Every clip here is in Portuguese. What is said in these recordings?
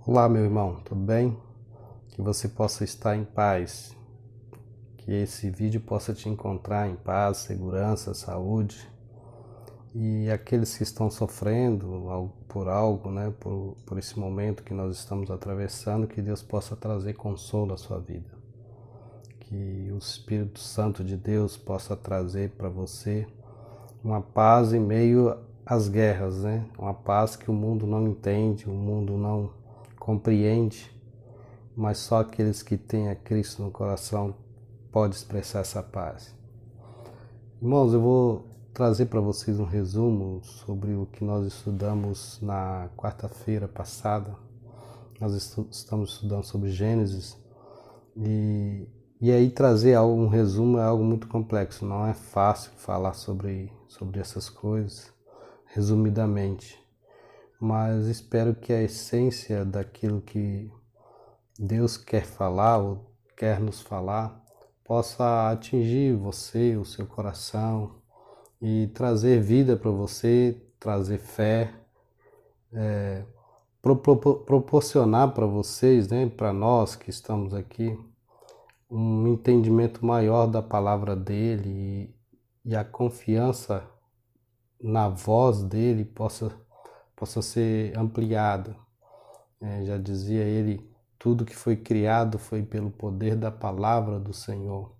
Olá, meu irmão, tudo bem? Que você possa estar em paz, que esse vídeo possa te encontrar em paz, segurança, saúde. E aqueles que estão sofrendo por algo, né, por esse momento que nós estamos atravessando, que Deus possa trazer consolo à sua vida. Que o Espírito Santo de Deus possa trazer para você uma paz em meio às guerras, né? Uma paz que o mundo não entende, o mundo não compreende, mas só aqueles que têm a Cristo no coração podem expressar essa paz. Irmãos, eu vou trazer para vocês um resumo sobre o que nós estudamos na quarta-feira passada. Nós estamos estudando sobre Gênesis e aí trazer um resumo é algo muito complexo, não é fácil falar sobre essas coisas resumidamente, mas espero que a essência daquilo que Deus quer falar ou quer nos falar possa atingir você, o seu coração e trazer vida para você, trazer fé, proporcionar para vocês, né, para nós que estamos aqui, um entendimento maior da palavra dele e a confiança na voz dele possa ser ampliada. Já dizia ele, tudo que foi criado foi pelo poder da palavra do Senhor.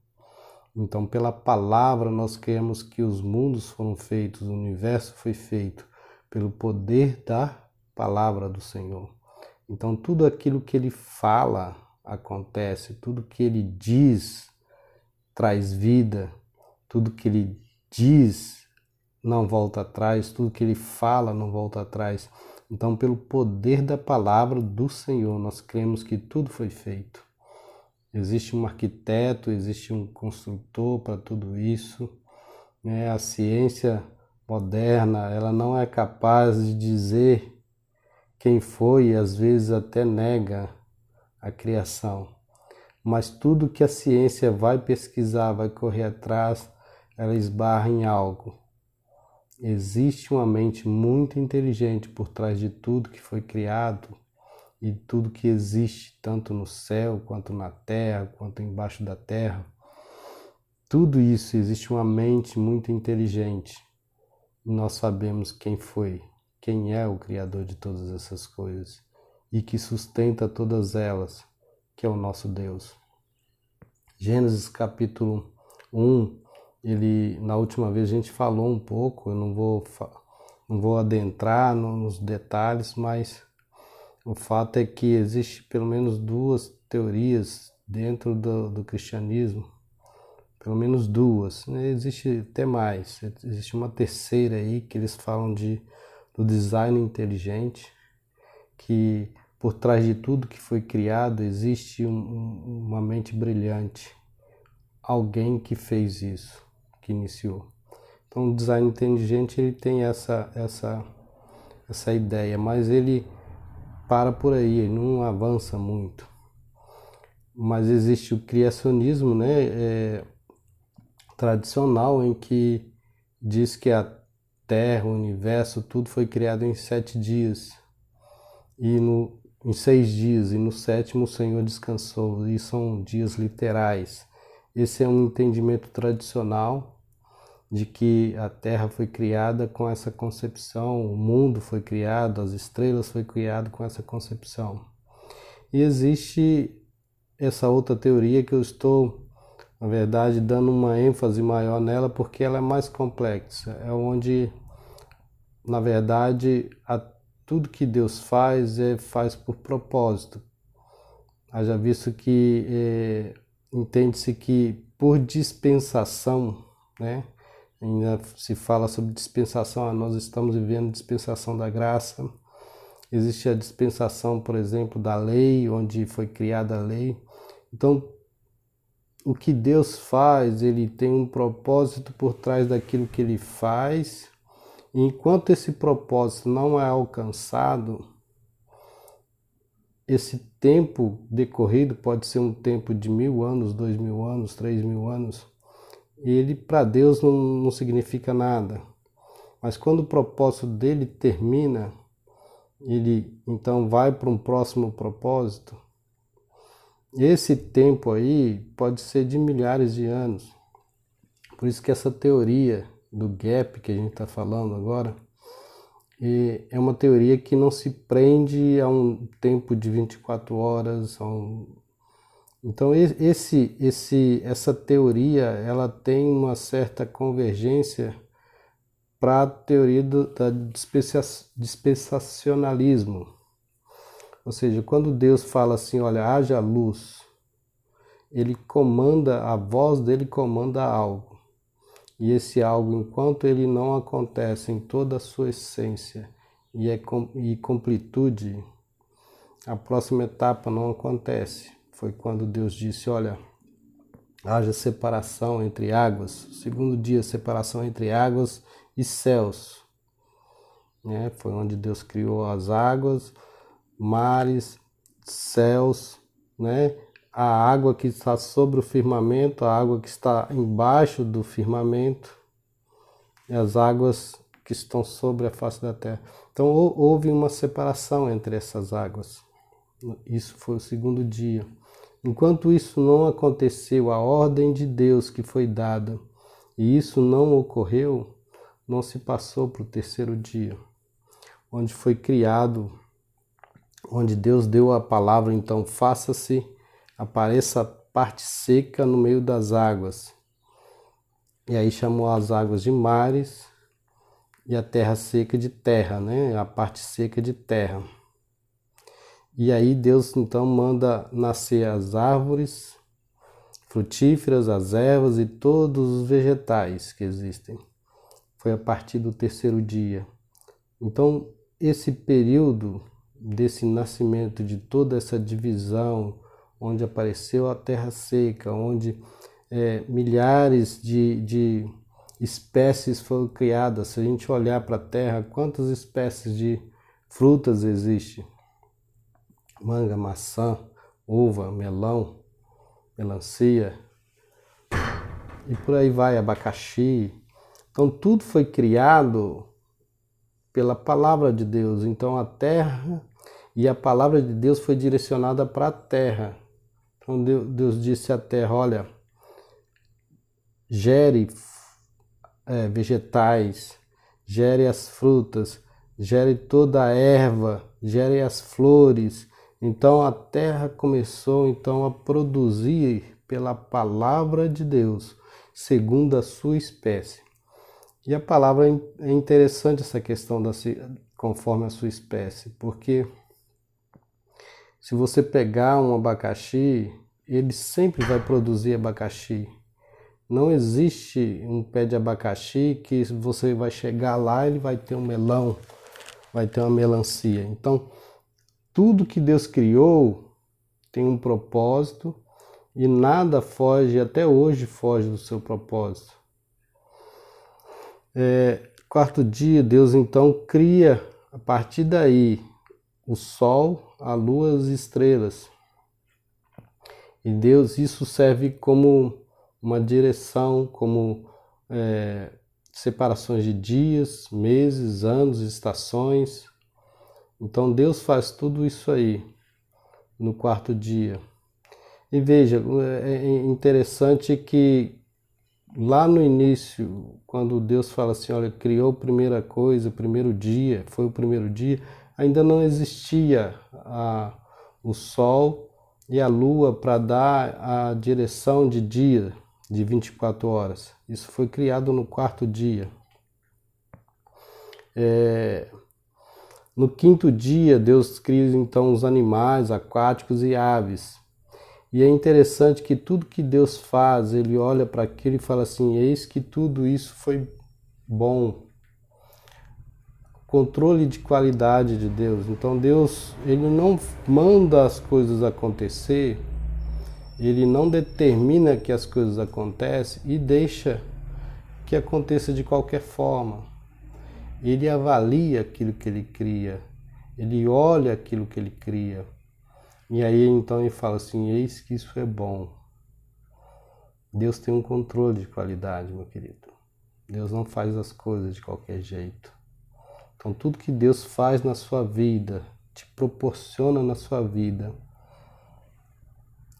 Então, pela palavra, nós cremos que os mundos foram feitos, o universo foi feito pelo poder da palavra do Senhor. Então, tudo aquilo que ele fala acontece, tudo que ele diz traz vida, tudo que ele diz não volta atrás, tudo que ele fala não volta atrás. Então, pelo poder da palavra do Senhor, nós cremos que tudo foi feito. Existe um arquiteto, existe um construtor para tudo isso. A ciência moderna, ela não é capaz de dizer quem foi e às vezes até nega a criação. Mas tudo que a ciência vai pesquisar, vai correr atrás, ela esbarra em algo. Existe uma mente muito inteligente por trás de tudo que foi criado e tudo que existe, tanto no céu, quanto na terra, quanto embaixo da terra. Tudo isso, existe uma mente muito inteligente. E nós sabemos quem foi, quem é o Criador de todas essas coisas e que sustenta todas elas, que é o nosso Deus. Gênesis capítulo 1, na última vez a gente falou um pouco, eu não vou adentrar nos detalhes, mas o fato é que existe pelo menos duas teorias dentro do cristianismo, pelo menos duas, né? Existe até mais, existe uma terceira aí que eles falam do design inteligente, que por trás de tudo que foi criado existe uma mente brilhante, alguém que fez isso, que iniciou. Então o design inteligente ele tem essa ideia, mas ele para por aí, ele não avança muito. Mas existe o criacionismo, né, tradicional, em que diz que a Terra, o universo, tudo foi criado em 7 dias, em 6 dias, e no sétimo o Senhor descansou, e são dias literais. Esse é um entendimento tradicional de que a Terra foi criada com essa concepção, o mundo foi criado, as estrelas foi criado com essa concepção. E existe essa outra teoria que eu estou, na verdade, dando uma ênfase maior nela porque ela é mais complexa. É onde, na verdade, tudo que Deus faz por propósito. Haja visto que entende-se que por dispensação, né? Ainda se fala sobre dispensação, nós estamos vivendo dispensação da graça. Existe a dispensação, por exemplo, da lei, onde foi criada a lei. Então, o que Deus faz, ele tem um propósito por trás daquilo que ele faz. E enquanto esse propósito não é alcançado, esse tempo decorrido pode ser um tempo de 1000 anos, 2000 anos, 3000 anos. Ele para Deus não significa nada. Mas quando o propósito dele termina, ele então vai para um próximo propósito. Esse tempo aí pode ser de milhares de anos. Por isso que essa teoria do gap que a gente está falando agora é uma teoria que não se prende a um tempo de 24 horas. Então essa teoria ela tem uma certa convergência para a teoria do dispensacionalismo. Ou seja, quando Deus fala assim, olha, haja luz, ele comanda, a voz dele comanda algo. E esse algo, enquanto ele não acontece em toda a sua essência e completude, a próxima etapa não acontece. Foi quando Deus disse, olha, haja separação entre águas. O segundo dia, separação entre águas e céus. Foi onde Deus criou as águas, mares, céus, a água que está sobre o firmamento, a água que está embaixo do firmamento e as águas que estão sobre a face da terra. Então houve uma separação entre essas águas. Isso foi o segundo dia. Enquanto isso não aconteceu, a ordem de Deus que foi dada, e isso não ocorreu, não se passou para o terceiro dia, onde foi criado, onde Deus deu a palavra, então faça-se, apareça a parte seca no meio das águas. E aí chamou as águas de mares e a terra seca de terra, a parte seca de terra. E aí Deus então manda nascer as árvores frutíferas, as ervas e todos os vegetais que existem. Foi a partir do terceiro dia. Então, esse período desse nascimento, de toda essa divisão, onde apareceu a terra seca, onde milhares de espécies foram criadas. Se a gente olhar para a terra, quantas espécies de frutas existem? Manga, maçã, uva, melão, melancia, e por aí vai, abacaxi. Então tudo foi criado pela palavra de Deus. Então a terra e a palavra de Deus foi direcionada para a terra. Então Deus disse à terra, olha, gere vegetais, gere as frutas, gere toda a erva, gere as flores. Então a terra começou então a produzir pela palavra de Deus, segundo a sua espécie. E a palavra é interessante essa questão conforme a sua espécie, porque se você pegar um abacaxi, ele sempre vai produzir abacaxi. Não existe um pé de abacaxi que você vai chegar lá e ele vai ter um melão, vai ter uma melancia. Então, tudo que Deus criou tem um propósito e nada foge, até hoje foge do seu propósito. Quarto dia, Deus então cria, a partir daí, o sol, a lua, as estrelas. E Deus, isso serve como uma direção, como separações de dias, meses, anos, estações. Então Deus faz tudo isso aí no quarto dia. E veja, é interessante que lá no início, quando Deus fala assim, olha, criou a primeira coisa, o primeiro dia, foi o primeiro dia, ainda não existia o sol e a lua para dar a direção de dia de 24 horas. Isso foi criado no quarto dia. No quinto dia, Deus cria então os animais aquáticos e aves. E é interessante que tudo que Deus faz, ele olha para aquilo e fala assim, eis que tudo isso foi bom. Controle de qualidade de Deus. Então Deus, ele não manda as coisas acontecer, ele não determina que as coisas acontecem e deixa que aconteça de qualquer forma. Ele avalia aquilo que ele cria, ele olha aquilo que ele cria. E aí então ele fala assim, eis que isso é bom. Deus tem um controle de qualidade, meu querido. Deus não faz as coisas de qualquer jeito. Então, tudo que Deus faz na sua vida, te proporciona na sua vida,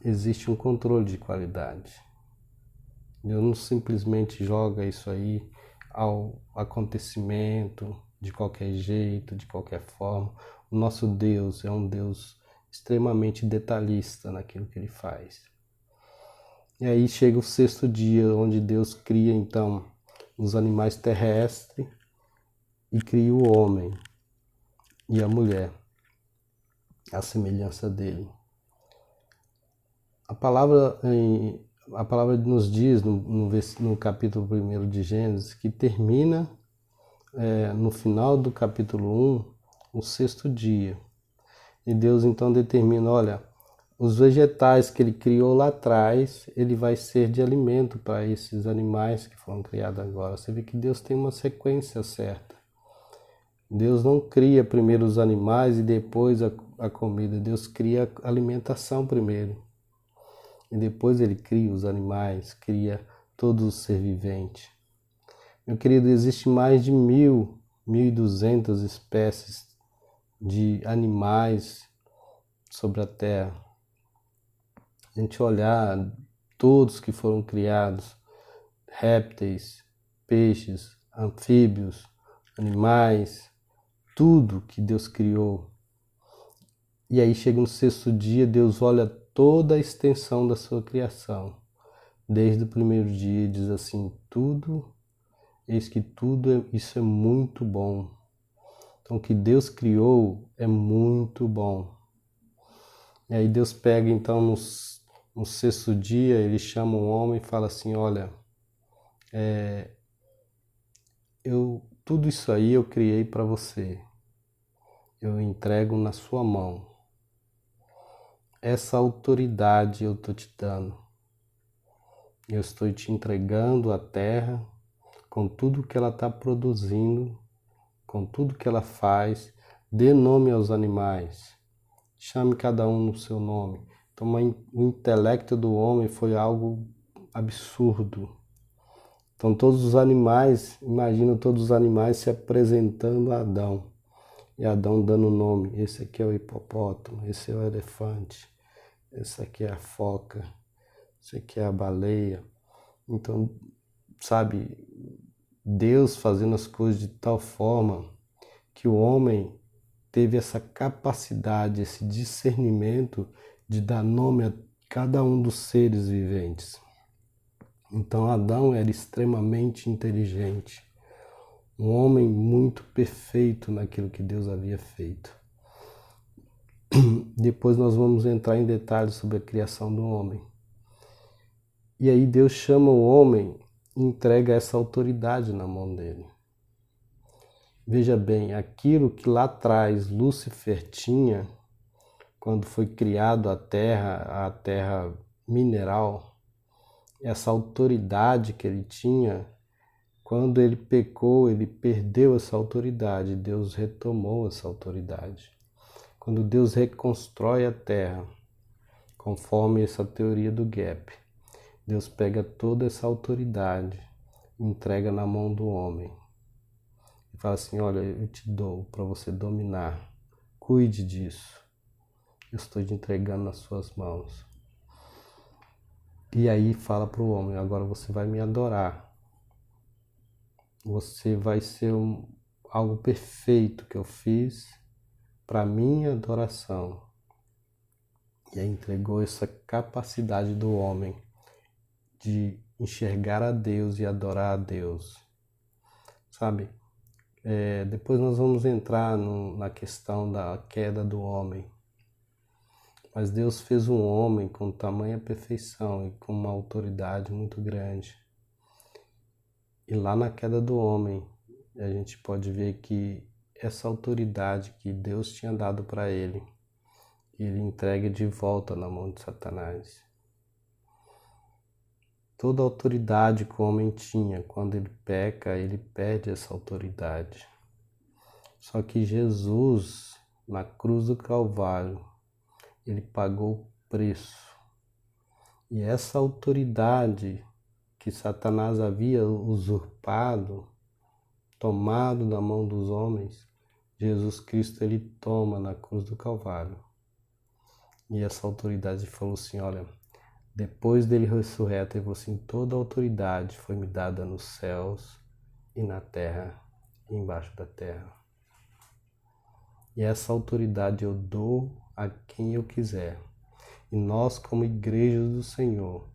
existe um controle de qualidade. Deus não simplesmente joga isso aí ao acontecimento, de qualquer jeito, de qualquer forma. O nosso Deus é um Deus extremamente detalhista naquilo que Ele faz. E aí chega o sexto dia, onde Deus cria então os animais terrestres e cria o homem e a mulher, a semelhança dele. A palavra nos diz, no capítulo 1 de Gênesis, que termina no final do capítulo 1, o sexto dia. E Deus então determina, olha, os vegetais que Ele criou lá atrás, Ele vai ser de alimento para esses animais que foram criados agora. Você vê que Deus tem uma sequência certa. Deus não cria primeiro os animais e depois a comida. Deus cria a alimentação primeiro. E depois Ele cria os animais, cria todo o ser vivente. Meu querido, existe mais de 1.200 espécies de animais sobre a Terra. A gente olhar todos que foram criados, répteis, peixes, anfíbios, animais, tudo que Deus criou. E aí chega no sexto dia, Deus olha toda a extensão da sua criação. Desde o primeiro dia diz assim, eis que tudo isso é muito bom. Então o que Deus criou é muito bom. E aí Deus pega então no sexto dia, Ele chama um homem e fala assim, olha, tudo isso aí eu criei para você. Eu entrego na sua mão. Essa autoridade eu estou te dando. Eu estou te entregando a terra com tudo que ela está produzindo, com tudo que ela faz. Dê nome aos animais. Chame cada um no seu nome. Então, o intelecto do homem foi algo absurdo. Então, todos os animais, imagina todos os animais se apresentando a Adão. E Adão dando nome. Esse aqui é o hipopótamo, esse é o elefante, esse aqui é a foca, esse aqui é a baleia. Então, sabe, Deus fazendo as coisas de tal forma que o homem teve essa capacidade, esse discernimento de dar nome a cada um dos seres viventes. Então Adão era extremamente inteligente, um homem muito perfeito naquilo que Deus havia feito. Depois nós vamos entrar em detalhes sobre a criação do homem. E aí Deus chama o homem e entrega essa autoridade na mão dele. Veja bem, aquilo que lá atrás Lúcifer tinha, quando foi criado a terra mineral, essa autoridade que ele tinha, quando ele pecou, ele perdeu essa autoridade, Deus retomou essa autoridade. Quando Deus reconstrói a terra, conforme essa teoria do gap, Deus pega toda essa autoridade e entrega na mão do homem. E fala assim, olha, eu te dou para você dominar, cuide disso, eu estou te entregando nas suas mãos. E aí fala para o homem, agora você vai me adorar, você vai ser algo perfeito que eu fiz para minha adoração. E aí entregou essa capacidade do homem de enxergar a Deus e adorar a Deus, sabe? Depois nós vamos entrar na questão da queda do homem. Mas Deus fez um homem com tamanha perfeição e com uma autoridade muito grande. E lá na queda do homem, a gente pode ver que essa autoridade que Deus tinha dado para ele entrega de volta na mão de Satanás. Toda a autoridade que o homem tinha, quando ele peca, ele perde essa autoridade. Só que Jesus, na cruz do Calvário, ele pagou o preço. E essa autoridade que Satanás havia usurpado, tomado da mão dos homens, Jesus Cristo, ele toma na cruz do Calvário. E essa autoridade falou assim, olha, depois dele ressurreto, ele falou assim, toda a autoridade foi me dada nos céus e na terra e embaixo da terra. E essa autoridade eu dou a quem eu quiser. E nós, como igrejas do Senhor,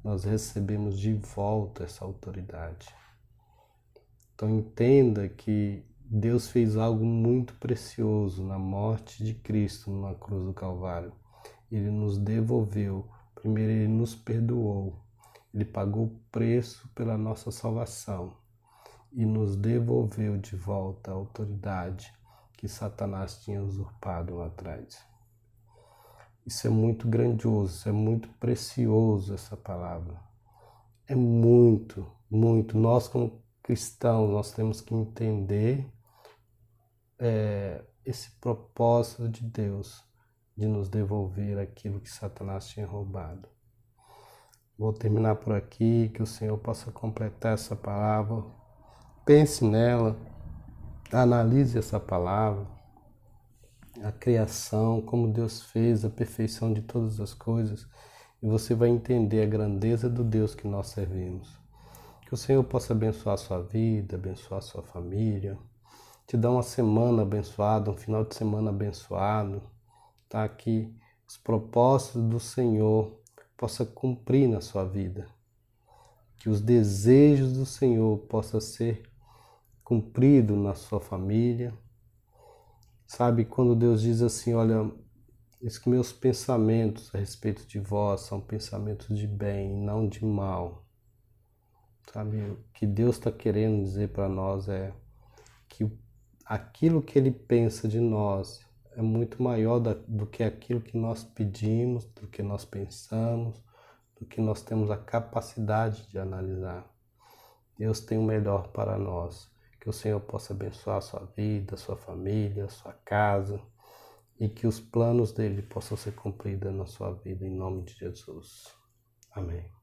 nós recebemos de volta essa autoridade. Então entenda que Deus fez algo muito precioso na morte de Cristo na cruz do Calvário. Ele nos devolveu, primeiro ele nos perdoou, ele pagou o preço pela nossa salvação e nos devolveu de volta a autoridade que Satanás tinha usurpado lá atrás. Isso é muito grandioso, isso é muito precioso, essa palavra. É muito, muito. Nós, como cristãos, nós temos que entender esse propósito de Deus de nos devolver aquilo que Satanás tinha roubado. Vou terminar por aqui, que o Senhor possa completar essa palavra. Pense nela, analise essa palavra, a criação, como Deus fez, a perfeição de todas as coisas, e você vai entender a grandeza do Deus que nós servimos. Que o Senhor possa abençoar a sua vida, abençoar a sua família, te dar uma semana abençoada, um final de semana abençoado, tá? Que os propósitos do Senhor possam cumprir na sua vida, que os desejos do Senhor possam ser cumpridos na sua família. Sabe, quando Deus diz assim, olha, que meus pensamentos a respeito de vós são pensamentos de bem, não de mal. Sabe, o que Deus está querendo dizer para nós é que aquilo que Ele pensa de nós é muito maior do que aquilo que nós pedimos, do que nós pensamos, do que nós temos a capacidade de analisar. Deus tem o melhor para nós. Que o Senhor possa abençoar a sua vida, a sua família, a sua casa, e que os planos dele possam ser cumpridos na sua vida, em nome de Jesus. Amém.